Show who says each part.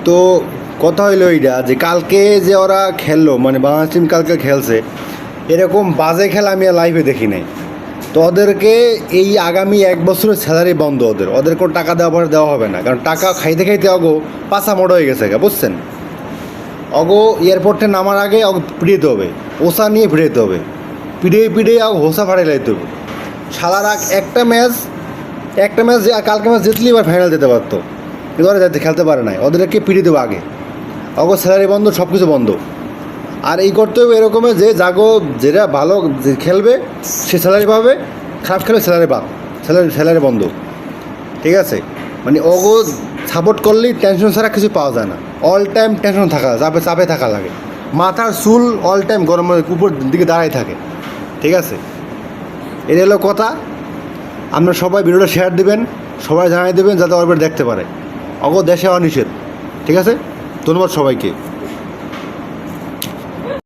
Speaker 1: তো কথা হইলো এইটা যে কালকে যে ওরা খেললো মানে বাংলাদেশ টিম কালকে খেলছে, এরকম বাজে খেলা আমি আর লাইভে দেখি নাই। তো ওদেরকে এই আগামী 1 বছরের স্যালারি বন্ধ, ওদের কোনো টাকা দেওয়া হবে না, কারণ টাকা খাইতে খাইতে অগো পাছা মোড় হয়ে গেছে, বুঝছেন? অগো এয়ারপোর্টে নামার আগে অগো পিড়িয়ে হবে, ওসা নিয়ে পিড়াইতে হবে, পিড়িয়ে অগো হোসা ফাড়াই লাইতে হবে। শালারা একটা ম্যাচ কালকে ম্যাচ জিতলে এবার ফাইনাল যেতে পারতো, কিন্তু ওরা যাতে খেলতে পারে নাই, ওদেরকে পিড়িয়ে দেবো আগে। অগো স্যালারি বন্ধ, সব কিছু বন্ধ। আর এই করতে হবে এরকমের যে যেটা ভালো যে খেলবে সে স্যালারি পাবে, খারাপ খেলে স্যালারি বন্ধ, ঠিক আছে? মানে অগো সাপোর্ট করলেই টেনশন ছাড়া কিছু পাওয়া যায় না, অল টাইম টেনশন চাপে থাকা লাগে, মাথার চুল অল টাইম গরমের উপর দিকে দাঁড়াই থাকে, ঠিক আছে? এটা হলো কথা। আপনারা সবাই ভিডিওটা শেয়ার দিবেন, সবাই জানিয়ে দেবেন যাতে ওর দেখতে পারে। অগো দেশে অনিষেধ, ঠিক আছে? ধন্যবাদ সবাইকে।